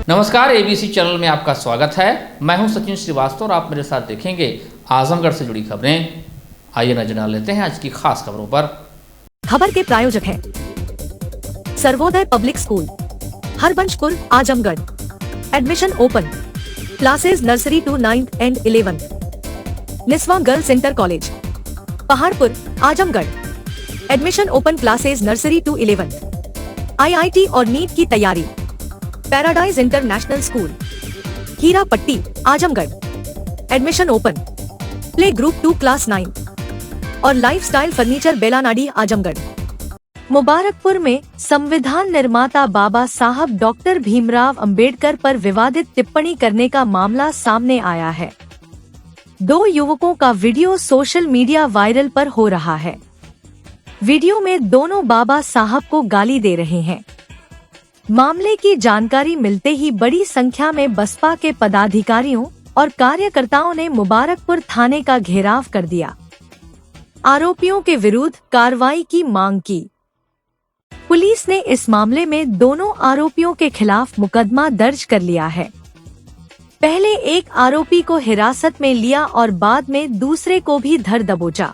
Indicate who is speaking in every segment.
Speaker 1: नमस्कार, ABC channel में आपका स्वागत है। मैं हूं सचिन श्रीवास्तव और आप मेरे साथ देखेंगे आजमगढ़ से जुड़ी खबरें। आइए नजर डाल लेते हैं आज की खास खबरों पर।
Speaker 2: खबर के प्रायोजक हैं Sarvodaya public school, Harbanshpur, Azamgarh. Admission open. Classes nursery to 9th and 11th। Niswa girls inter college, Paharpur, Azamgarh. Admission open classes nursery to 11th। IIT और नीट की तैयारी। Paradise international school, Hirapatti, Azamgarh. Admission open. Play group 2 class 9 और लाइफस्टाइल फर्नीचर, बेलानाडी, आजमगढ़। मुबारकपुर में संविधान निर्माता बाबा साहब doctor Bhimrao Ambedkar पर विवादित टिप्पणी करने का मामला सामने आया है। 2 युवकों का वीडियो सोशल मीडिया वायरल पर हो रहा है। वीडियो में दोनों बाबा साहब को गाली दे रहे हैं। मामले की जानकारी मिलते ही बड़ी संख्या में बसपा के पदाधिकारियों और कार्यकर्ताओं ने मुबारकपुर थाने का घेराव कर दिया। आरोपियों के विरुद्ध कार्रवाई की मांग की। पुलिस ने इस मामले में दोनों आरोपियों के खिलाफ मुकदमा दर्ज कर लिया है। पहले एक आरोपी को हिरासत में लिया और बाद में दूसरे को भी धर दबोचा।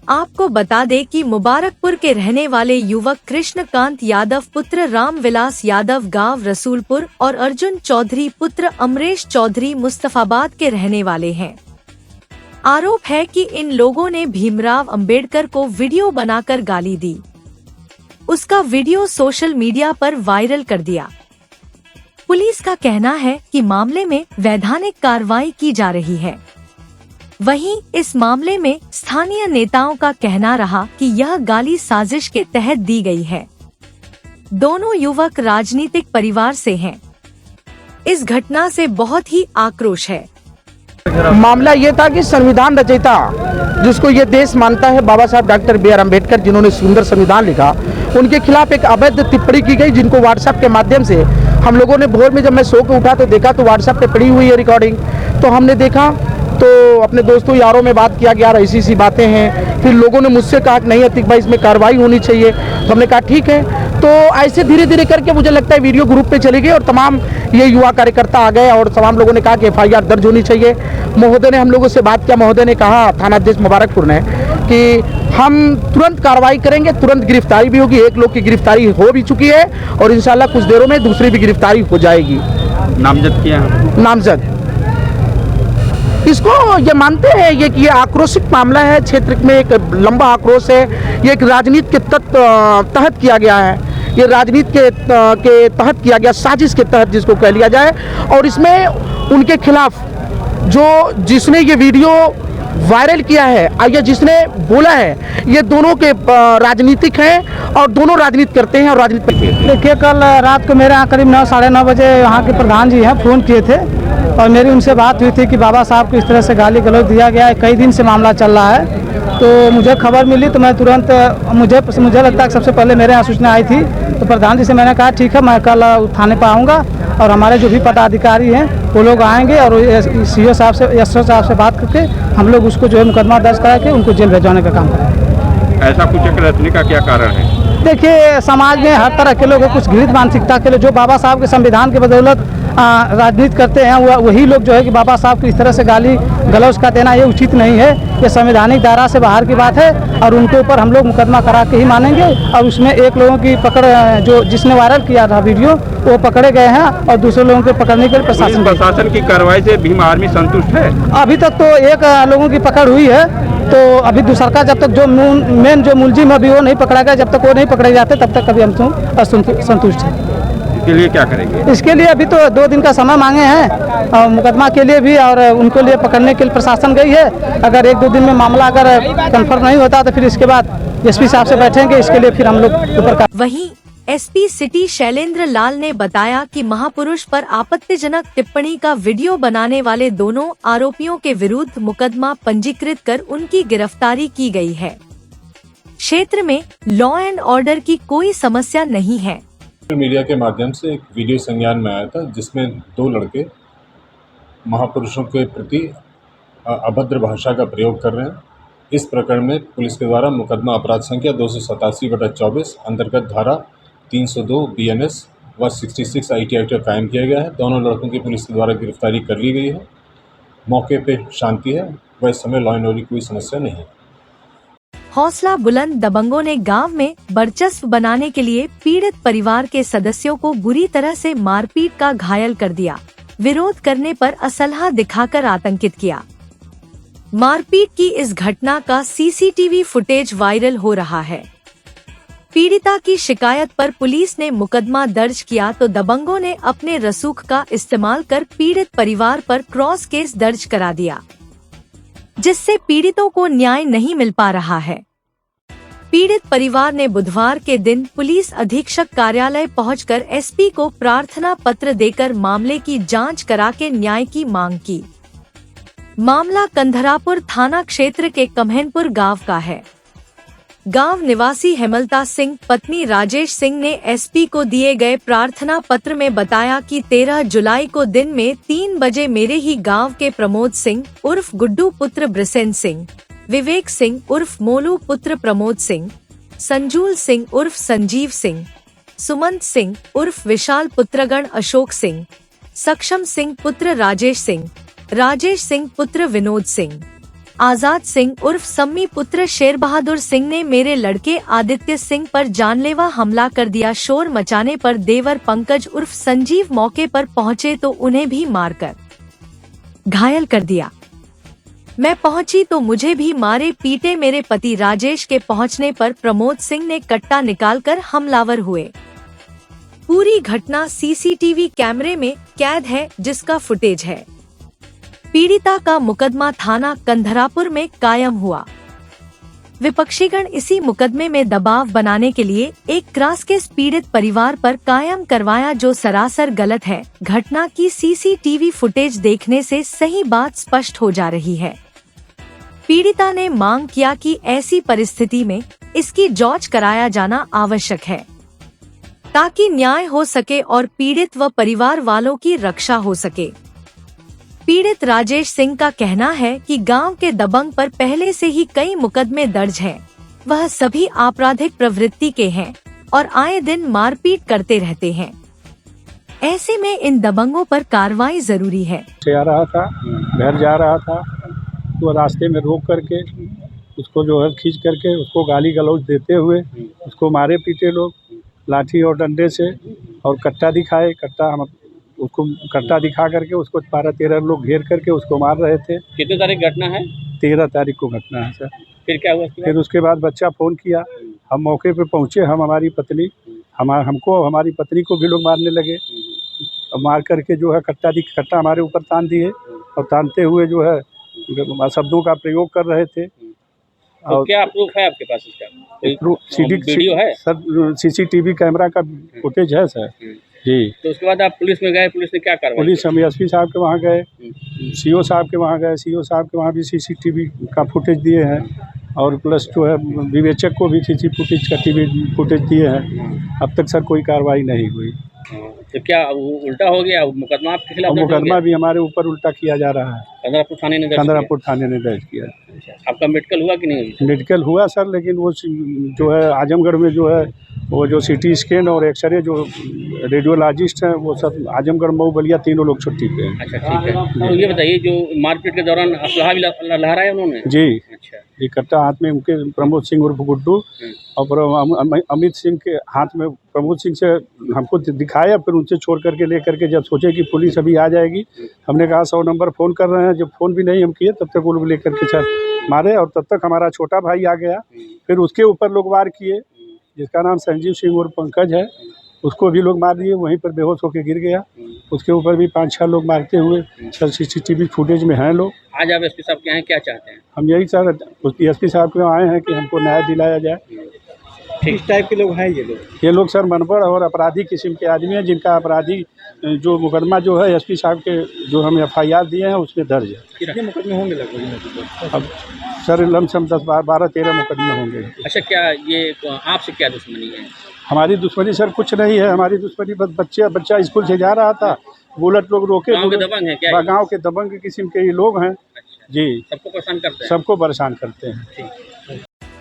Speaker 2: आपको बता दें कि मुबारकपुर के रहने वाले युवक कृष्णकांत यादव पुत्र रामविलास यादव गांव रसूलपुर और अर्जुन चौधरी पुत्र अमरेश चौधरी मुस्तफाबाद के रहने वाले हैं। आरोप है कि इन लोगों ने भीमराव अंबेडकर को वीडियो बनाकर गाली दी। उसका वीडियो सोशल मीडिया पर वायरल कर दिया। पुलिस का कहना है कि मामले में वैधानिक कार्रवाई की जा रही है। वहीं इस मामले में स्थानीय नेताओं का कहना रहा कि यह गाली साजिश के तहत दी गई है। दोनों युवक राजनीतिक परिवार से हैं। इस घटना से बहुत ही आक्रोश है।
Speaker 3: मामला ये था कि संविधान रचयिता जिसको ये देश मानता है बाबा साहब डॉक्टर बी आर अम्बेडकर, जिन्होंने सुंदर संविधान लिखा, उनके खिलाफ एक अवैध टिप्पणी की गई, जिनको व्हाट्सएप के माध्यम से हम लोगों ने भोर में जब मैं सो के उठा तो देखा तो व्हाट्सएप पे पड़ी हुई है रिकॉर्डिंग। तो हमने देखा तो अपने दोस्तों यारों में बात किया गया, ऐसी सी बातें हैं। फिर लोगों ने मुझसे कहा कि नहीं अतिक भाई इसमें कार्रवाई होनी चाहिए, तो हमने कहा ठीक है। तो ऐसे धीरे धीरे करके मुझे लगता है वीडियो ग्रुप पे चली गई और तमाम ये युवा कार्यकर्ता आ गए और तमाम लोगों ने कहा कि FIR दर्ज होनी चाहिए। महोदय ने हम लोगों से बात किया। महोदय ने कहा, थानाध्यक्ष मुबारकपुर ने, कि हम तुरंत कार्रवाई करेंगे, तुरंत गिरफ्तारी भी होगी। 1 लोग की गिरफ्तारी हो भी चुकी है और इंशाल्लाह कुछ देरों में दूसरी भी गिरफ्तारी हो जाएगी।
Speaker 4: नामजद किया
Speaker 3: नामजद इसको ये मानते हैं ये कि ये आक्रोशित मामला है, क्षेत्र में एक लंबा आक्रोश है। ये एक राजनीति के तहत किया गया है, ये राजनीति के तहत किया गया, साजिश के तहत जिसको कह लिया जाए। और इसमें उनके खिलाफ जिसने ये वीडियो वायरल किया है या जिसने बोला है, ये दोनों के राजनीतिक हैं और दोनों राजनीति करते हैं और राजनीति।
Speaker 5: देखिए, कल रात को मेरे यहाँ करीब 9, साढ़े 9 बजे यहाँ के प्रधान जी हैं फ़ोन किए थे और मेरी उनसे बात हुई थी कि बाबा साहब को इस तरह से गाली गलौज दिया गया है। कई दिन से मामला चल रहा है। तो मुझे खबर मिली तो मैं तुरंत मुझे लगता है कि सबसे पहले मेरे यहाँ सूचना आई थी। तो प्रधान जी से मैंने कहा ठीक है, मैं कल थाने पर आऊँगा और हमारे जो भी पदाधिकारी हैं वो लोग आएंगे और CO साहब से, SO साहब से बात करके हम लोग उसको जो है मुकदमा दर्ज करा के उनको जेल भिजवाने का काम करेंगे।
Speaker 4: ऐसा कुछ रचने का क्या कारण है?
Speaker 5: देखिए, समाज में हर तरह के लोग कुछ घृणित मानसिकता के लोग जो बाबा साहब के संविधान के बदौलत राजनीति करते हैं, वही लोग जो है कि बाबा साहब को इस तरह से गाली गलौज का देना ये उचित नहीं है। ये संवैधानिक दायरा से बाहर की बात है और उनके ऊपर हम लोग मुकदमा करा के ही मानेंगे। और उसमें 1 लोगों की पकड़, जो जिसने वायरल किया था वीडियो, वो पकड़े गए हैं और दूसरे लोगों को पकड़ने के लिए
Speaker 4: प्रशासन की कार्रवाई से भीम आर्मी संतुष्ट है?
Speaker 5: अभी तक तो 1 लोगों की पकड़ हुई है। तो अभी दूसरा का जब तक जो मेन जो मुलजिम अभी वो नहीं पकड़ा गया, जब तक वो नहीं पकड़े जाते तब तक कभी हम संतुष्ट हैं।
Speaker 4: इसके लिए क्या करेंगे?
Speaker 5: इसके लिए अभी तो 2 दिन का समय मांगे हैं और मुकदमा के लिए भी, और उनको लिए पकड़ने के लिए प्रशासन गई है। अगर 1-2 दिन में मामला अगर कंफर्म नहीं होता तो फिर इसके बाद SP साहब से बैठेंगे। इसके लिए फिर हम लोग ऊपर का।
Speaker 2: वहीं SP सिटी शैलेंद्र लाल ने बताया कि महापुरुष पर आपत्तिजनक टिप्पणी का वीडियो बनाने वाले दोनों आरोपियों के विरुद्ध मुकदमा पंजीकृत कर उनकी गिरफ्तारी की गई है। क्षेत्र में लॉ एंड ऑर्डर की कोई समस्या नहीं है।
Speaker 6: मीडिया के माध्यम से एक वीडियो संज्ञान में आया था जिसमें 2 लड़के महापुरुषों के प्रति अभद्र भाषा का प्रयोग कर रहे हैं। इस प्रकरण में पुलिस के द्वारा मुकदमा अपराध संख्या 287/24 अंतर्गत धारा 302 BNS व 66 IT एक्ट कायम किया गया है। दोनों लड़कों की पुलिस के द्वारा गिरफ्तारी कर ली गई है। मौके पे शांति है व इस समय लॉ एंड ऑर्डर की कोई समस्या नहीं है।
Speaker 2: हौसला बुलंद दबंगों ने गांव में वर्चस्व बनाने के लिए पीड़ित परिवार के सदस्यों को बुरी तरह से मारपीट का घायल कर दिया। विरोध करने पर असलहा दिखाकर आतंकित किया। मारपीट की इस घटना का CCTV फुटेज वायरल हो रहा है। पीड़िता की शिकायत पर पुलिस ने मुकदमा दर्ज किया तो दबंगों ने अपने रसूख का इस्तेमाल कर पीड़ित परिवार पर क्रॉस केस दर्ज करा दिया, जिससे पीड़ितों को न्याय नहीं मिल पा रहा है। पीड़ित परिवार ने बुधवार के दिन पुलिस अधीक्षक कार्यालय पहुंचकर SP को प्रार्थना पत्र देकर मामले की जांच करा के न्याय की मांग की। मामला कंधरापुर थाना क्षेत्र के कम्हनपुर गांव का है। गांव निवासी हेमलता सिंह पत्नी राजेश सिंह ने SP को दिए गए प्रार्थना पत्र में बताया कि 13 जुलाई को दिन में 3 बजे मेरे ही गांव के प्रमोद सिंह उर्फ गुड्डू पुत्र ब्रिसेन सिंह, विवेक सिंह उर्फ मोलू पुत्र प्रमोद सिंह, संजूल सिंह उर्फ संजीव सिंह, सुमंत सिंह उर्फ विशाल पुत्रगण अशोक सिंह, सक्षम सिंह पुत्र राजेश सिंह पुत्र विनोद सिंह, आजाद सिंह उर्फ सम्मी पुत्र शेर बहादुर सिंह ने मेरे लड़के आदित्य सिंह पर जानलेवा हमला कर दिया। शोर मचाने पर देवर पंकज उर्फ संजीव मौके पर पहुंचे तो उन्हें भी मारकर घायल कर दिया। मैं पहुंची तो मुझे भी मारे पीटे। मेरे पति राजेश के पहुंचने पर प्रमोद सिंह ने कट्टा निकालकर हमलावर हुए। पूरी घटना CCTV कैमरे में कैद है, जिसका फुटेज है। पीड़िता का मुकदमा थाना कंधरापुर में कायम हुआ। विपक्षीगण इसी मुकदमे में दबाव बनाने के लिए एक क्रॉस केस पीड़ित परिवार पर कायम करवाया, जो सरासर गलत है। घटना की CCTV फुटेज देखने से सही बात स्पष्ट हो जा रही है। पीड़िता ने मांग किया कि ऐसी परिस्थिति में इसकी जांच कराया जाना आवश्यक है, ताकि न्याय हो सके और पीड़ित व परिवार वालों की रक्षा हो सके। पीड़ित राजेश सिंह का कहना है कि गांव के दबंग पर पहले से ही कई मुकदमे दर्ज हैं। वह सभी आपराधिक प्रवृत्ति के हैं और आए दिन मारपीट करते रहते हैं। ऐसे में इन दबंगों पर कार्रवाई जरूरी है।
Speaker 7: से आ रहा था, घर जा रहा था, तो रास्ते में रोक करके उसको जो है खींच करके उसको गाली गलौज देते हुए उसको मारे पीटे लोग लाठी और डंडे से, और कट्टा दिखाए। उसको कट्टा दिखा करके उसको 12-13 लोग घेर करके उसको मार रहे थे।
Speaker 4: कितने तारीख घटना है?
Speaker 7: 13 तारीख को घटना है सर।
Speaker 4: फिर क्या हुआ?
Speaker 7: फिर उसके बाद बच्चा फ़ोन किया, हम मौके पे पहुँचे। हमारी पत्नी को भी लोग मारने लगे। मार करके जो है कट्टा हमारे ऊपर तान दिए, और तानते हुए जो है शब्दों का प्रयोग कर रहे थे।
Speaker 4: तो और क्या प्रूफ है आपके पास इसका? वीडियो है
Speaker 7: सर? CCTV कैमरा का फुटेज है सर जी।
Speaker 4: तो उसके बाद आप पुलिस में गए, पुलिस ने क्या कार्रवाई?
Speaker 7: पुलिस हम SP साहब के वहाँ गए, CO साहब के वहाँ गए। CO साहब के वहाँ भी CCTV का फुटेज दिए हैं, और प्लस जो है विवेचक को भी CCTV फुटेज दिए हैं। अब तक सर कोई कार्रवाई नहीं हुई।
Speaker 4: तो क्या उल्टा हो गया? मुकदमा आपके खिलाफ?
Speaker 7: मुकदमा भी हमारे ऊपर उल्टा किया जा रहा है।
Speaker 4: कंधरापुर थाने ने दर्ज किया। आपका मेडिकल हुआ कि नहीं?
Speaker 7: मेडिकल हुआ सर, लेकिन वो जो है आजमगढ़ में जो है वो जो CT स्कैन और एक्सरे जो रेडियोलॉजिस्ट हैं वो सब आजमगढ़, मऊ, बलिया तीनों लोग छुट्टी पे हैं।
Speaker 4: अच्छा ठीक है। तो ये बताइए, जो मारपीट के दौरान असलहा भी लहराया उन्होंने?
Speaker 7: जी।
Speaker 4: अच्छा।
Speaker 7: इकट्ठा हाथ में उनके प्रमोद सिंह उर्फ गुड्डू और अमित सिंह के हाथ में प्रमोद सिंह से हमको दिखाया, फिर उनसे छोड़ करके ले करके जब सोचे कि पुलिस अभी आ जाएगी, हमने कहा 100 नंबर फ़ोन कर रहे हैं। जब फ़ोन भी नहीं हम किए तब तक वो लोग ले करके चल मारे, और तब तक हमारा छोटा भाई आ गया। फिर उसके ऊपर लोग वार किए, जिसका नाम संजीव सिंह और पंकज है, उसको भी लोग मार दिए, वहीं पर बेहोश होकर गिर गया। उसके ऊपर भी 5-6 लोग मारते हुए सर CCTV फुटेज में हैं लोग।
Speaker 4: आज आप SP साहब के यहाँ क्या चाहते हैं?
Speaker 7: हम यही सर SP साहब के आए हैं कि हमको न्याय दिलाया जाए।
Speaker 4: किस टाइप के लोग हैं ये लोग?
Speaker 7: सर मनपड़ और अपराधी किस्म के आदमी हैं, जिनका अपराधी जो मुकदमा जो है SP साहब के जो हमें FIR दिए हैं उसमें दर्ज है।
Speaker 4: कितने मुकदमे होंगे लगभग?
Speaker 7: अब सर लमसम 10-12-13 मुकदमे होंगे।
Speaker 4: अच्छा, क्या ये आपसे क्या दुश्मनी है?
Speaker 7: हमारी दुश्मनी सर कुछ नहीं है। हमारी दुश्मनी बस बच्चा स्कूल से जा रहा था, बुलेट लोग रोके।
Speaker 4: गाँव के दबंग हैं क्या?
Speaker 7: गाँव के दबंग किस्म के ये लोग हैं जी।
Speaker 4: सबको परेशान करते हैं?
Speaker 7: सबको परेशान करते हैं।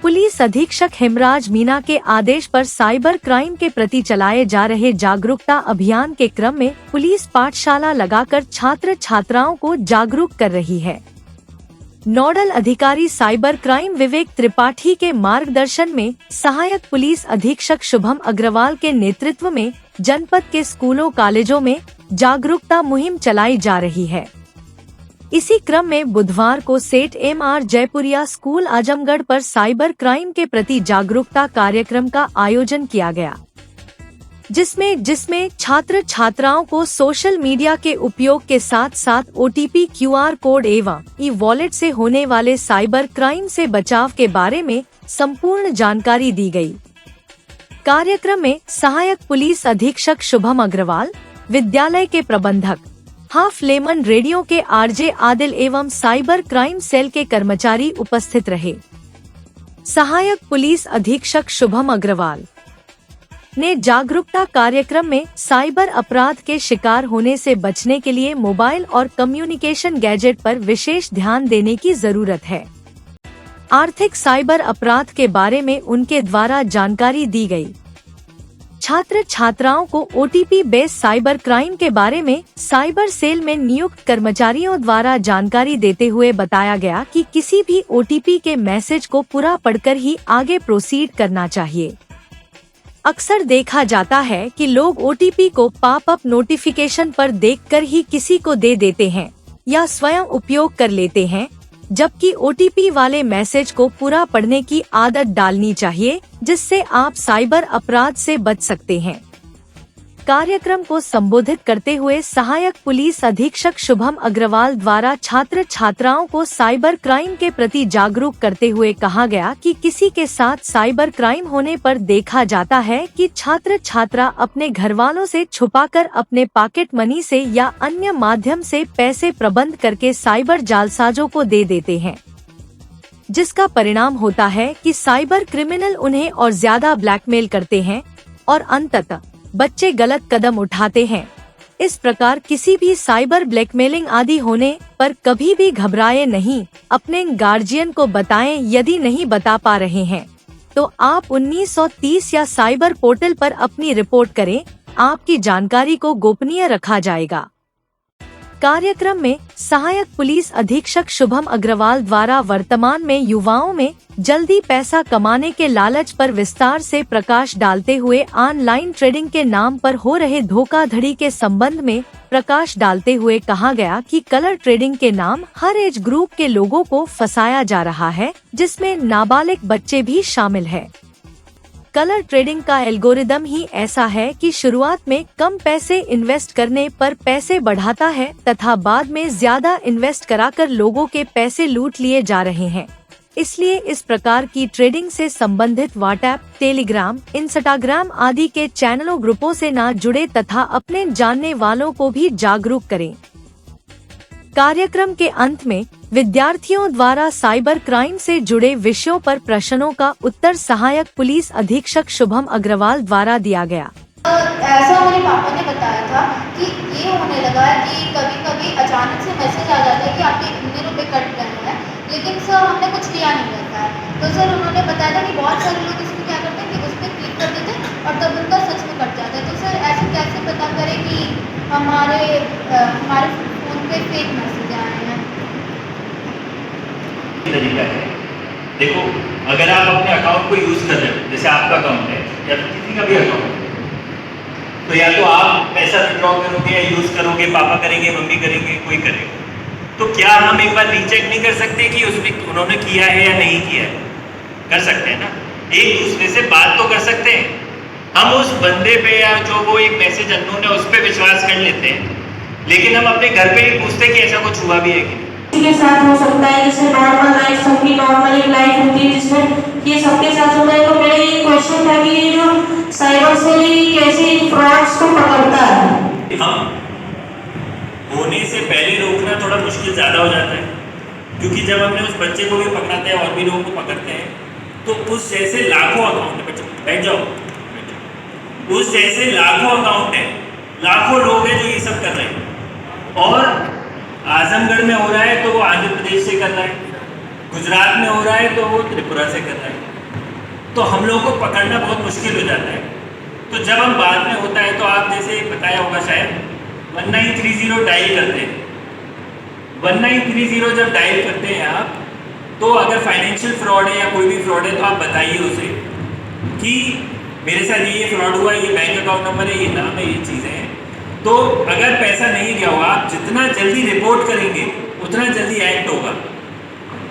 Speaker 2: पुलिस पुलिस अधीक्षक हेमराज मीना के आदेश पर साइबर क्राइम के प्रति चलाए जा रहे जागरूकता अभियान के क्रम में पुलिस पाठशाला लगाकर छात्र छात्राओं को जागरूक कर रही है। नोडल अधिकारी साइबर क्राइम विवेक त्रिपाठी के मार्गदर्शन में सहायक पुलिस अधीक्षक शुभम अग्रवाल के नेतृत्व में जनपद के स्कूलों कॉलेजों में जागरूकता मुहिम चलाई जा रही है। इसी क्रम में बुधवार को सेठ MR जयपुरिया स्कूल आजमगढ़ पर साइबर क्राइम के प्रति जागरूकता कार्यक्रम का आयोजन किया गया, जिसमें छात्र छात्राओं को सोशल मीडिया के उपयोग के साथ साथ OTP QR कोड एवं ई-वॉलेट से होने वाले साइबर क्राइम से बचाव के बारे में संपूर्ण जानकारी दी गई। कार्यक्रम में सहायक पुलिस अधीक्षक शुभम अग्रवाल, विद्यालय के प्रबंधक हाफ लेमन रेडियो के RJ आदिल एवं साइबर क्राइम सेल के कर्मचारी उपस्थित रहे। सहायक पुलिस अधीक्षक शुभम अग्रवाल ने जागरूकता कार्यक्रम में साइबर अपराध के शिकार होने से बचने के लिए मोबाइल और कम्युनिकेशन गैजेट पर विशेष ध्यान देने की जरूरत है। आर्थिक साइबर अपराध के बारे में उनके द्वारा जानकारी दी गई। छात्र छात्राओं को OTP बेस्ड साइबर क्राइम के बारे में साइबर सेल में नियुक्त कर्मचारियों द्वारा जानकारी देते हुए बताया गया कि किसी भी OTP के मैसेज को पूरा पढ़कर ही आगे प्रोसीड करना चाहिए। अक्सर देखा जाता है कि लोग OTP को पॉपअप नोटिफिकेशन पर देखकर ही किसी को दे देते हैं या स्वयं उपयोग कर लेते हैं, जबकि OTP वाले मैसेज को पूरा पढ़ने की आदत डालनी चाहिए, जिससे आप साइबर अपराध से बच सकते हैं। कार्यक्रम को संबोधित करते हुए सहायक पुलिस अधीक्षक शुभम अग्रवाल द्वारा छात्र छात्राओं को साइबर क्राइम के प्रति जागरूक करते हुए कहा गया कि किसी के साथ साइबर क्राइम होने पर देखा जाता है कि छात्र छात्रा अपने घर वालों से छुपाकर अपने पॉकेट मनी से या अन्य माध्यम से पैसे प्रबंध करके साइबर जालसाजों को दे देते हैं, जिसका परिणाम होता है कि साइबर क्रिमिनल उन्हें और ज्यादा ब्लैकमेल करते हैं और अंततः बच्चे गलत कदम उठाते हैं। इस प्रकार किसी भी साइबर ब्लैकमेलिंग आदि होने पर कभी भी घबराए नहीं, अपने गार्जियन को बताएं। यदि नहीं बता पा रहे हैं तो आप 1930 या साइबर पोर्टल पर अपनी रिपोर्ट करें, आपकी जानकारी को गोपनीय रखा जाएगा। कार्यक्रम में सहायक पुलिस अधीक्षक शुभम अग्रवाल द्वारा वर्तमान में युवाओं में जल्दी पैसा कमाने के लालच पर विस्तार से प्रकाश डालते हुए ऑनलाइन ट्रेडिंग के नाम पर हो रहे धोखाधड़ी के संबंध में प्रकाश डालते हुए कहा गया कि कलर ट्रेडिंग के नाम हर एज ग्रुप के लोगों को फंसाया जा रहा है, जिसमें नाबालिग बच्चे भी शामिल है। कलर ट्रेडिंग का एल्गोरिदम ही ऐसा है कि शुरुआत में कम पैसे इन्वेस्ट करने पर पैसे बढ़ाता है तथा बाद में ज्यादा इन्वेस्ट कराकर लोगों के पैसे लूट लिए जा रहे हैं। इसलिए इस प्रकार की ट्रेडिंग से संबंधित व्हाट्सएप, टेलीग्राम, इंस्टाग्राम आदि के चैनलों ग्रुपों से न जुड़े तथा अपने जानने वालों को भी जागरूक करें। कार्यक्रम के अंत में विद्यार्थियों द्वारा साइबर क्राइम से जुड़े विषयों पर प्रश्नों का उत्तर सहायक पुलिस अधीक्षक शुभम अग्रवाल द्वारा दिया गया।
Speaker 8: ऐसा मेरे पापा ने बताया था कि ये होने लगा है कि कभी कभी अचानक से मैसेज आ जाता है कि आपके इतने रुपए कट गए हैं, लेकिन सर हमने कुछ किया नहीं रहता है। तो सर उन्होंने बताया था कि बहुत सारे लोग इसमें क्या करते हैं कि उस पर क्लिक कर देते हैं और तब उनका सच में कट जाता है। तो सर ऐसे कैसे पता करें कि हमारे फोन पे फेक मैसेज आ रहे हैं?
Speaker 9: तरीका है, देखो अगर आप अपने अकाउंट को यूज कर रहे हो, जैसे आपका अकाउंट है या किसी का भी अकाउंट है, तो या तो आप पैसा विड्रॉ करोगे या यूज करोगे, पापा करेंगे, मम्मी करेंगे, कोई करेगा, तो क्या हम एक बार रीचेक नहीं कर सकते कि उसमें उन्होंने किया है या नहीं किया है? कर सकते हैं ना, एक दूसरे से बात तो कर सकते हैं। हम उस बंदे पे या जो वो एक मैसेज अननोन है उस पर विश्वास कर लेते हैं, लेकिन हम अपने घर पे ही पूछते कि ऐसा कुछ हुआ भी है कि नहीं।
Speaker 10: के साथ हो सकता है, जैसे नॉर्मल लाइफ, सबकी नॉर्मल एक लाइफ होती है जिसमें ये सबके साथ होता है। तो मेरा ये क्वेश्चन था कि ये जो साइबर सेल कैसे फ्रॉड्स को पकड़ता है?
Speaker 9: हम होने से पहले रोकना थोड़ा मुश्किल ज़्यादा हो जाता है, क्योंकि जब हमने उस बच्चे को भी पकड़ाते हैं और भी लोगों को पकड़ते हैं, तो उस जैसे लाखों अकाउंट है, बच्चे बैठ जाओ, उस जैसे लाखों अकाउंट है, लाखों लोग हैं जो ये सब कर रहे हैं। और आजमगढ़ में हो रहा है तो वो आंध्र प्रदेश से कर रहा है, गुजरात में हो रहा है तो वो त्रिपुरा से कर रहा है, तो हम लोगों को पकड़ना बहुत मुश्किल हो जाता है। तो जब हम बाद में होता है तो आप जैसे बताया होगा शायद 1930 डायल करते हैं। 1930 जब डायल करते हैं आप, तो अगर फाइनेंशियल फ्रॉड है या कोई भी फ्रॉड है तो आप बताइए उसे कि मेरे साथ ये फ्रॉड हुआ, ये बैंक अकाउंट नंबर है, ये नाम है, ये चीज़ें हैं। तो अगर पैसा नहीं गया होगा, आप जितना जल्दी रिपोर्ट करेंगे उतना जल्दी एक्ट होगा।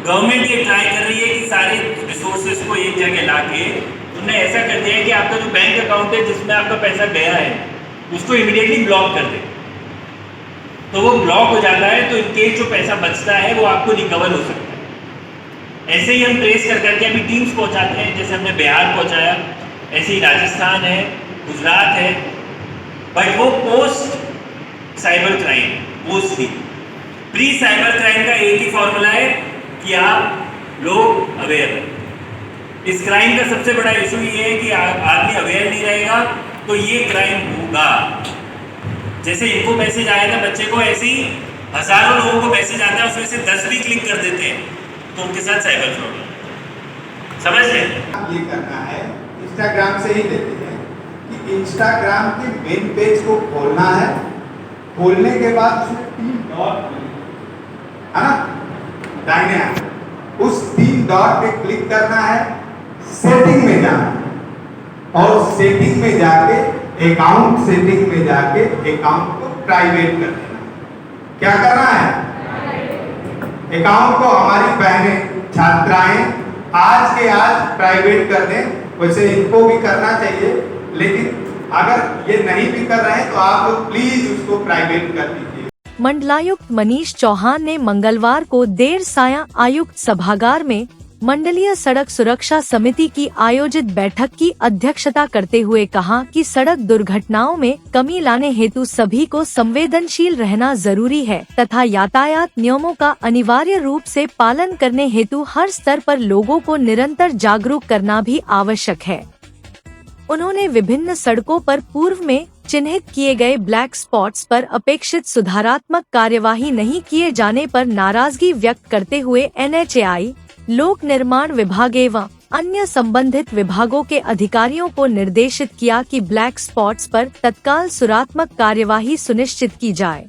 Speaker 9: गवर्नमेंट ये ट्राई कर रही है कि सारे रिसोर्सेज को एक जगह ला के उन्होंने ऐसा कर दिया है कि आपका जो बैंक अकाउंट है जिसमें आपका पैसा गया है उसको इमीडिएटली ब्लॉक कर दे। तो वो ब्लॉक हो जाता है, तो इनकेस जो पैसा बचता है वो आपको रिकवर हो सकता है। ऐसे ही हम ट्रेस कर करके अभी टीम्स पहुंचाते हैं, जैसे हमने बिहार पहुंचाया, ऐसे ही राजस्थान है, गुजरात है, बट वो पोस्ट साइबर क्राइम, पोस्ट ही। प्री साइबर क्राइम का एक ही फॉर्मूला है कि आप लोग अवेयर हैं। इस क्राइम का सबसे बड़ा इशू ये है कि आदमी अवेयर नहीं रहेगा तो ये क्राइम होगा। जैसे इनको मैसेज आया था बच्चे को, ऐसे ही हजारों लोगों को मैसेज आता है, उसमें से 10 भी क्लिक कर देते हैं तो उनके साथ साइबर फ्रॉड है। समझ रहे?
Speaker 11: ये करना है, इंस्टाग्राम से ही लेते हैं कि इंस्टाग्राम के मेन पेज को खोलना है। खोलने के बाद उसमें 3 डॉट है ना, दाहिने हाथ, उस 3 डॉट पे क्लिक करना है, सेटिंग में जाना और सेटिंग में जाके अकाउंट सेटिंग में जाके अकाउंट को प्राइवेट कर देना। क्या करना है? अकाउंट को हमारी बहनें छात्राएं आज के आज प्राइवेट कर दें। वैसे इनको भी करना चाहिए, लेकिन अगर ये नहीं भी कर रहे हैं तो आप लोग प्लीज उसको प्राइवेट कर दीजिए।
Speaker 2: मंडलायुक्त मनीष चौहान ने मंगलवार को देर सायं आयुक्त सभागार में मंडलीय सड़क सुरक्षा समिति की आयोजित बैठक की अध्यक्षता करते हुए कहा कि सड़क दुर्घटनाओं में कमी लाने हेतु सभी को संवेदनशील रहना जरूरी है तथा यातायात नियमों का अनिवार्य रूप से पालन करने हेतु हर स्तर पर लोगों को निरंतर जागरूक करना भी आवश्यक है। उन्होंने विभिन्न सड़कों पर पूर्व में चिन्हित किए गए ब्लैक स्पॉट्स पर अपेक्षित सुधारात्मक कार्यवाही नहीं किए जाने पर नाराजगी व्यक्त करते हुए NHAI, लोक निर्माण विभाग एवं अन्य संबंधित विभागों के अधिकारियों को निर्देशित किया कि ब्लैक स्पॉट्स पर तत्काल सुधारात्मक कार्यवाही सुनिश्चित की जाए।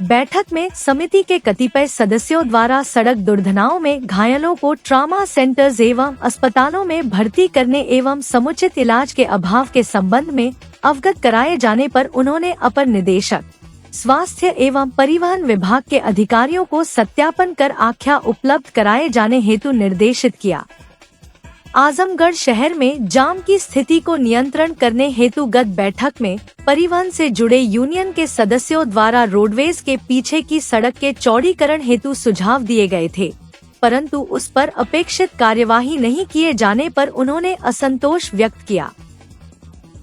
Speaker 2: बैठक में समिति के कतिपय सदस्यों द्वारा सड़क दुर्घटनाओं में घायलों को ट्रॉमा सेंटर्स एवं अस्पतालों में भर्ती करने एवं समुचित इलाज के अभाव के संबंध में अवगत कराए जाने पर उन्होंने अपर निदेशक स्वास्थ्य एवं परिवहन विभाग के अधिकारियों को सत्यापन कर आख्या उपलब्ध कराए जाने हेतु निर्देशित किया। आजमगढ़ शहर में जाम की स्थिति को नियंत्रण करने हेतु गत बैठक में परिवहन से जुड़े यूनियन के सदस्यों द्वारा रोडवेज के पीछे की सड़क के चौड़ीकरण हेतु सुझाव दिए गए थे, परंतु उस पर अपेक्षित कार्यवाही नहीं किए जाने पर उन्होंने असंतोष व्यक्त किया।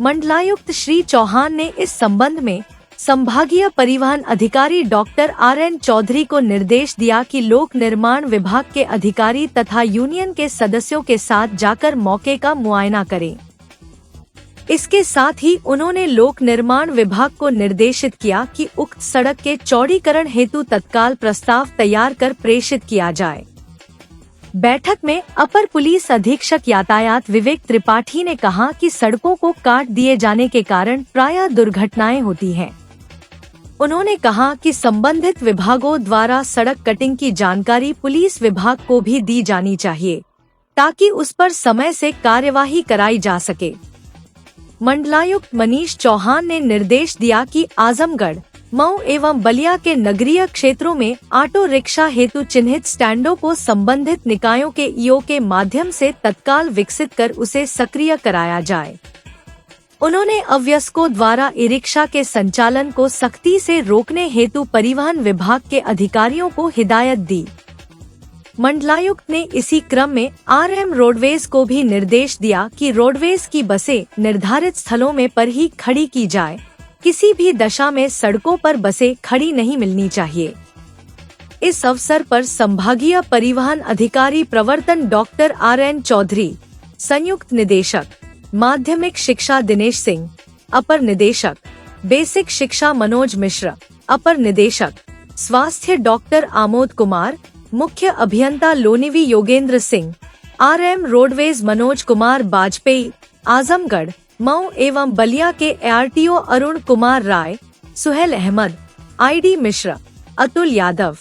Speaker 2: मंडलायुक्त श्री चौहान ने इस संबंध में संभागीय परिवहन अधिकारी डॉक्टर RN चौधरी को निर्देश दिया कि लोक निर्माण विभाग के अधिकारी तथा यूनियन के सदस्यों के साथ जाकर मौके का मुआयना करें। इसके साथ ही उन्होंने लोक निर्माण विभाग को निर्देशित किया कि उक्त सड़क के चौड़ीकरण हेतु तत्काल प्रस्ताव तैयार कर प्रेषित किया जाए। बैठक में अपर पुलिस अधीक्षक यातायात विवेक त्रिपाठी ने कहा कि सड़कों को काट दिए जाने के कारण प्रायः दुर्घटनाएं होती हैं। उन्होंने कहा कि संबंधित विभागों द्वारा सड़क कटिंग की जानकारी पुलिस विभाग को भी दी जानी चाहिए ताकि उस पर समय से कार्यवाही कराई जा सके। मंडलायुक्त मनीष चौहान ने निर्देश दिया कि आजमगढ़, मऊ एवं बलिया के नगरीय क्षेत्रों में ऑटो रिक्शा हेतु चिन्हित स्टैंडों को संबंधित निकायों के ईओ के माध्यम से तत्काल विकसित कर उसे सक्रिय कराया जाए। उन्होंने अवयस्कों द्वारा ई रिक्शा के संचालन को सख्ती से रोकने हेतु परिवहन विभाग के अधिकारियों को हिदायत दी। मंडलायुक्त ने इसी क्रम में RM रोडवेज को भी निर्देश दिया कि रोडवेज की बसें निर्धारित स्थलों में पर ही खड़ी की जाए। किसी भी दशा में सड़कों पर बसें खड़ी नहीं मिलनी चाहिए। इस अवसर पर संभागीय परिवहन अधिकारी प्रवर्तन डॉक्टर RN चौधरी, संयुक्त निदेशक माध्यमिक शिक्षा दिनेश सिंह, अपर निदेशक बेसिक शिक्षा मनोज मिश्र, अपर निदेशक स्वास्थ्य डॉक्टर आमोद कुमार, मुख्य अभियंता लोनिवी योगेंद्र सिंह, RM रोडवेज मनोज कुमार बाजपेयी, आजमगढ़, मऊ एवं बलिया के ARTO अरुण कुमार राय, सुहेल अहमद, ID मिश्रा, अतुल यादव,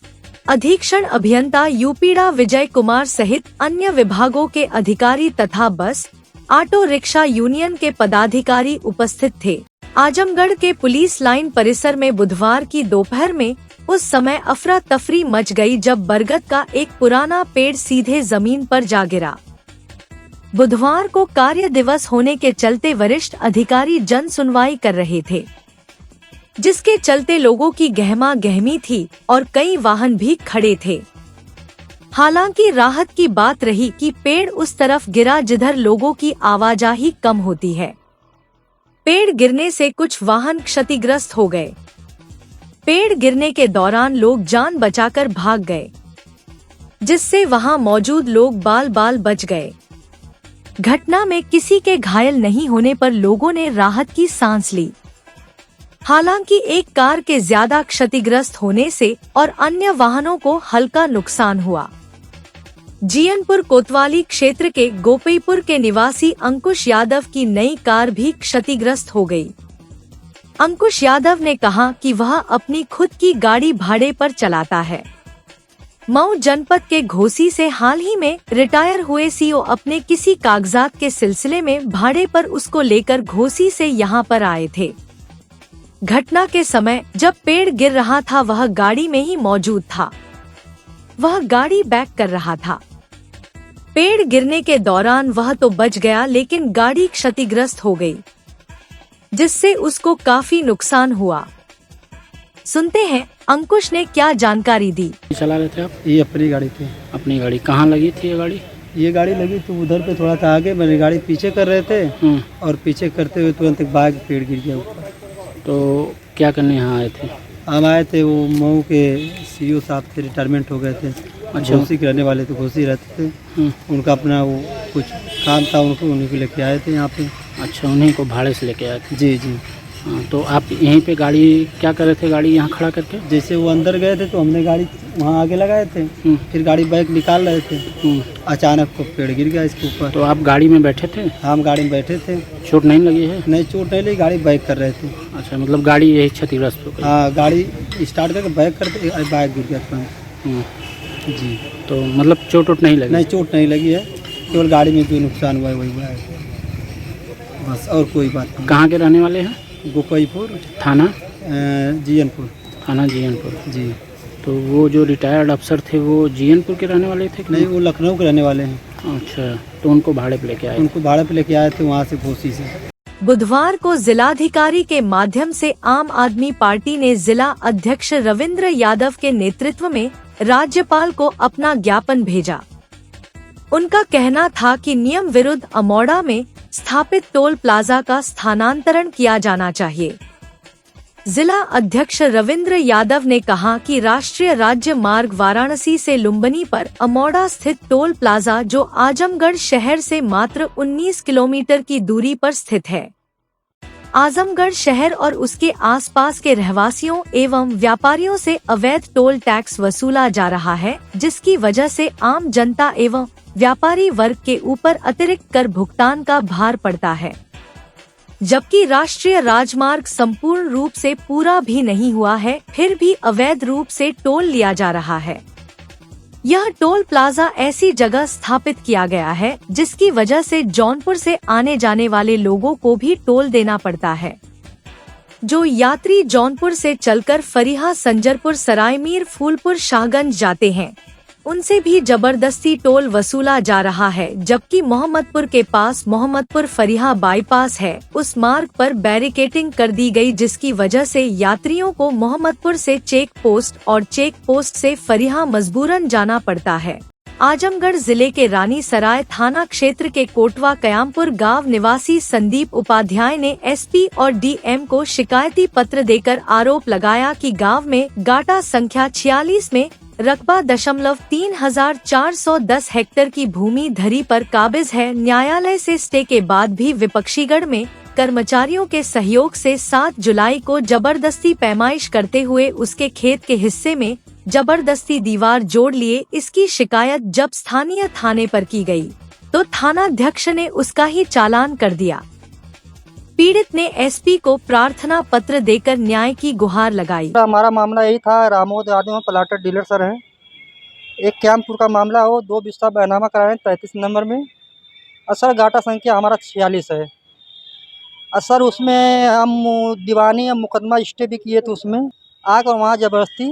Speaker 2: अधीक्षण अभियंता यूपीडा विजय कुमार सहित अन्य विभागों के अधिकारी तथा बस, ऑटो रिक्शा यूनियन के पदाधिकारी उपस्थित थे। आजमगढ़ के पुलिस लाइन परिसर में बुधवार की दोपहर में उस समय अफरा तफरी मच गई जब बरगद का एक पुराना पेड़ सीधे जमीन पर जा गिरा। बुधवार को कार्य दिवस होने के चलते वरिष्ठ अधिकारी जन सुनवाई कर रहे थे, जिसके चलते लोगों की गहमा गहमी थी और कई वाहन भी खड़े थे। हालांकि राहत की बात रही कि पेड़ उस तरफ गिरा जिधर लोगों की आवाजाही कम होती है। पेड़ गिरने से कुछ वाहन क्षतिग्रस्त हो गए। पेड़ गिरने के दौरान लोग जान बचाकर भाग गए, जिससे वहां मौजूद लोग बाल बाल बच गए। घटना में किसी के घायल नहीं होने पर लोगों ने राहत की सांस ली। हालांकि एक कार के ज्यादा क्षतिग्रस्त होने से और अन्य वाहनों को हल्का नुकसान हुआ। जीयनपुर कोतवाली क्षेत्र के गोपीपुर के निवासी अंकुश यादव की नई कार भी क्षतिग्रस्त हो गई। अंकुश यादव ने कहा कि वह अपनी खुद की गाड़ी भाड़े पर चलाता है। मऊ जनपद के घोसी से हाल ही में रिटायर हुए सीओ अपने किसी कागजात के सिलसिले में भाड़े पर उसको लेकर घोसी से यहाँ पर आए थे। घटना के समय जब पेड़ गिर रहा था वह गाड़ी में ही मौजूद था। वह गाड़ी बैक कर रहा था। पेड़ गिरने के दौरान वह तो बच गया लेकिन गाड़ी क्षतिग्रस्त हो गई, जिससे उसको काफी नुकसान हुआ। सुनते हैं अंकुश ने क्या जानकारी दी।
Speaker 12: चला रहे थे आप?
Speaker 5: ये अपनी गाड़ी थी।
Speaker 12: अपनी गाड़ी कहाँ लगी थी ये गाड़ी?
Speaker 5: ये गाड़ी लगी तो उधर पे थोड़ा सा आगे, मेरी गाड़ी पीछे कर रहे थे और पीछे करते हुए तुरंत एक बाइक पेड़ गिर गया ऊपर।
Speaker 12: तो क्या करने यहाँ आए थे?
Speaker 5: हम आए थे, वो मऊ के सीईओ साहब थे, रिटायरमेंट हो गए थे।
Speaker 12: अच्छा।
Speaker 5: घोसी के रहने वाले थे, घोसी रहते थे। उनका अपना वो कुछ काम था, उन्हीं को लेके आए थे यहाँ पे।
Speaker 12: अच्छा, उन्हीं को भाड़े से लेके आए थे?
Speaker 5: जी जी।
Speaker 12: हाँ, तो आप यहीं पे गाड़ी क्या कर रहे थे, गाड़ी यहाँ खड़ा करके?
Speaker 5: जैसे वो अंदर गए थे तो हमने गाड़ी वहाँ आगे लगाए थे, फिर गाड़ी बैग निकाल रहे थे, अचानक को पेड़ गिर गया इसके ऊपर।
Speaker 12: तो आप गाड़ी में बैठे थे?
Speaker 5: हम गाड़ी में बैठे थे।
Speaker 12: चोट नहीं लगी है?
Speaker 5: नहीं, चोट नहीं लगी, गाड़ी बैक कर रहे थे।
Speaker 12: अच्छा, मतलब गाड़ी यही क्षतिग्रस्त हो गई?
Speaker 5: हाँ, गाड़ी स्टार्ट करके बैक करते बाइक गिर गया तुरंत। जी।
Speaker 12: तो मतलब चोट वोट नहीं लगी?
Speaker 5: नहीं, चोट नहीं लगी है, केवल गाड़ी में जो नुकसान हुआ है वही हुआ है, बस, और कोई बात नहीं।
Speaker 12: कहाँ के रहने वाले हैं?
Speaker 5: गोपीपुर
Speaker 12: थाना?
Speaker 5: जीयनपुर
Speaker 12: थाना जीयनपुर।
Speaker 5: जी।
Speaker 12: तो वो जो रिटायर्ड अफसर थे वो जीयनपुर के रहने वाले थे?
Speaker 5: नहीं, वो लखनऊ के रहने वाले हैं।
Speaker 12: अच्छा, तो उनको भाड़े पे लेके आए?
Speaker 5: उनको भाड़े पे लेके आए थे वहाँ से, घोसी से।
Speaker 2: बुधवार को जिलाधिकारी के माध्यम से आम आदमी पार्टी ने जिला अध्यक्ष रविंद्र यादव के नेतृत्व में राज्यपाल को अपना ज्ञापन भेजा। उनका कहना था कि नियम विरुद्ध अमौड़ा में स्थापित टोल प्लाजा का स्थानांतरण किया जाना चाहिए। जिला अध्यक्ष रविंद्र यादव ने कहा कि राष्ट्रीय राज्य मार्ग वाराणसी से लुम्बिनी पर अमौड़ा स्थित टोल प्लाजा, जो आजमगढ़ शहर से मात्र 19 किलोमीटर की दूरी पर स्थित है, आजमगढ़ शहर और उसके आसपास के रहवासियों एवं व्यापारियों से अवैध टोल टैक्स वसूला जा रहा है, जिसकी वजह से आम जनता एवं व्यापारी वर्ग के ऊपर अतिरिक्त कर भुगतान का भार पड़ता है। जबकि राष्ट्रीय राजमार्ग संपूर्ण रूप से पूरा भी नहीं हुआ है, फिर भी अवैध रूप से टोल लिया जा रहा है। यह टोल प्लाजा ऐसी जगह स्थापित किया गया है जिसकी वजह से जौनपुर से आने जाने वाले लोगों को भी टोल देना पड़ता है। जो यात्री जौनपुर से चलकर फरीहा, संजरपुर, सरायमीर, फूलपुर, शाहगंज जाते हैं, उनसे भी जबरदस्ती टोल वसूला जा रहा है। जबकि मोहम्मदपुर के पास मोहम्मदपुर फरीहा बाईपास है, उस मार्ग पर बैरिकेडिंग कर दी गई, जिसकी वजह से यात्रियों को मोहम्मदपुर से चेक पोस्ट और चेक पोस्ट से फरीहा मजबूरन जाना पड़ता है। आजमगढ़ जिले के रानी सराय थाना क्षेत्र के कोटवा कयामपुर गांव निवासी संदीप उपाध्याय ने एसपी और डीएम को शिकायती पत्र देकर आरोप लगाया कि गांव में गाटा संख्या 46 में रकबा 3,410 हेक्टेयर की भूमि धरी पर काबिज है। न्यायालय से स्टे के बाद भी विपक्षीगढ़ में कर्मचारियों के सहयोग से 7 जुलाई को जबरदस्ती पैमाइश करते हुए उसके खेत के हिस्से में जबरदस्ती दीवार जोड़ लिए। इसकी शिकायत जब स्थानीय थाने पर की गई, तो थानाध्यक्ष ने उसका ही चालान कर दिया। पीड़ित ने एसपी को प्रार्थना पत्र देकर न्याय की गुहार लगाई।
Speaker 5: हमारा मामला यही था, रामोद यादव प्लाटर डीलर सर हैं। एक कैंपपुर का मामला हो, 2 बिस्ता बैनामा कराए 33 नंबर में। असर गाटा संख्या हमारा 46 है। असर उसमें हम दीवानी या मुकदमा स्टे भी किए थे, उसमें आकर वहाँ ज़बरदस्ती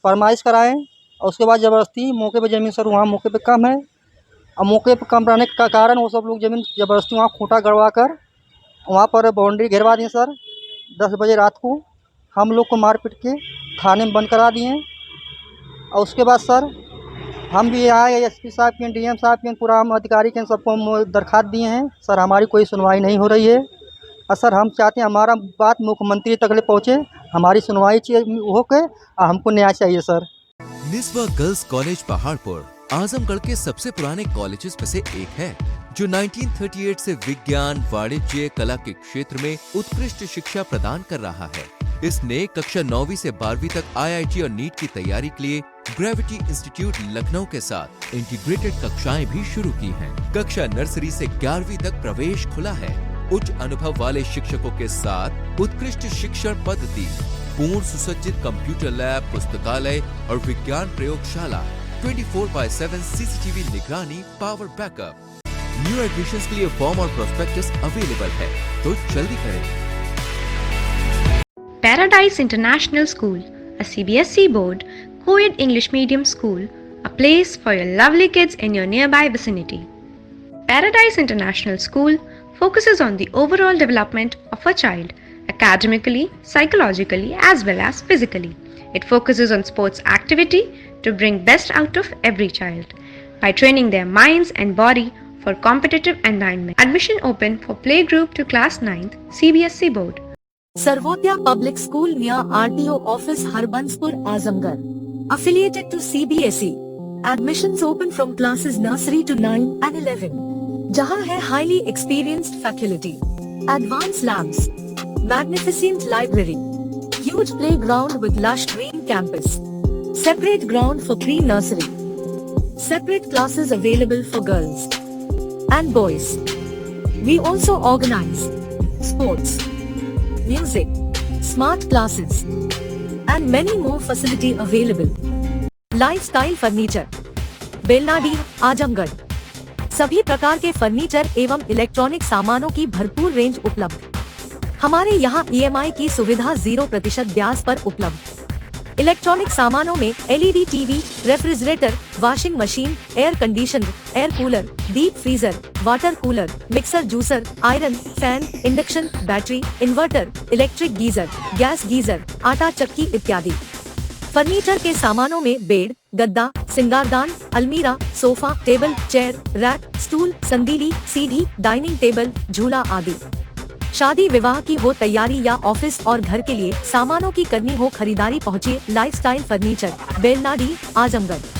Speaker 5: फरमाइश कराएं और उसके बाद ज़बरदस्ती मौके पे ज़मीन सर वहाँ मौके पे कम है और मौके पे कम रहने का कारण वो सब लोग ज़मीन ज़बरदस्ती वहाँ खूंटा गड़वा कर वहाँ पर बाउंड्री घेरवा दिए सर। 10 बजे रात को हम लोग को मार पीट के थाने में बंद करा दिए और उसके बाद सर हम भी आए एसपी साहब के, डीएम साहब के, पूरा हम अधिकारी के सबको हम दरखास्त दिए हैं सर। हमारी कोई सुनवाई नहीं हो रही है और सर हम चाहते हैं हमारा बात मुख्यमंत्री तक ले पहुँचे, हमारी सुनवाई हो के हमको न्याय चाहिए sir.
Speaker 13: Niswa girls college Paharpur Azamgarh के सबसे पुराने कॉलेजेस में से एक है, जो 1938 से विज्ञान, वाणिज्य, कला के क्षेत्र में उत्कृष्ट शिक्षा प्रदान कर रहा है। इसने कक्षा 9वीं से 12वीं तक IIT और नीट की तैयारी के लिए ग्रेविटी इंस्टीट्यूट लखनऊ के साथ इंटीग्रेटेड कक्षाएं भी शुरू की हैं। कक्षा नर्सरी से 11वीं तक प्रवेश खुला है। उच्च अनुभव वाले शिक्षकों के साथ उत्कृष्ट शिक्षण पद्धति, पूर्ण सुसज्जित कंप्यूटर लैब, पुस्तकालय और विज्ञान प्रयोगशाला, 24/7 CCTV निगरानी, पावर बैकअप। न्यू एडमिशंस के लिए फॉर्म और प्रोस्पेक्टस अवेलेबल है, तो जल्दी करें।
Speaker 14: Paradise International School, a CBSE board, co-ed English medium school, a place for your lovely kids in your nearby vicinity. Paradise International School focuses on the overall development of a child, academically, psychologically, as well as physically. It focuses on sports activity to bring best out of every child by training their minds and body for competitive environment. Admission open for playgroup to class 9th, CBSE board.
Speaker 2: Sarvodaya public school near RTO office Harbanspur Azamgarh, affiliated to CBSE. Admissions open from classes nursery to 9 and 11. जहां है highly experienced faculty, advanced labs, magnificent library, huge playground with lush green campus, separate ground for pre-nursery, separate classes available for girls and boys. We also organize sports, music, smart classes, and many more facility available. Lifestyle furniture, Belnadi Azamgarh. सभी प्रकार के furniture एवं electronic सामानों की भरपूर range उपलब्ध। हमारे यहाँ EMI की सुविधा 0% ब्याज पर उपलब्ध। इलेक्ट्रॉनिक सामानों में LED TV, refrigerator, washing machine, air conditioner, air cooler, deep freezer, water cooler, mixer juicer, iron, fan, induction, battery, inverter, electric geyser, gas geyser, आटा चक्की इत्यादि। फर्नीचर के सामानों में बेड, गद्दा, सिंगारदान, अलमीरा, sofa, table, chair, rack, stool, संदीली, सीढ़ी, डाइनिंग टेबल, झूला आदि। शादी विवाह की हो तैयारी या ऑफिस और घर के लिए सामानों की करनी हो खरीदारी, पहुंचिए लाइफस्टाइल फर्नीचर, बेलनाडी आजमगढ़।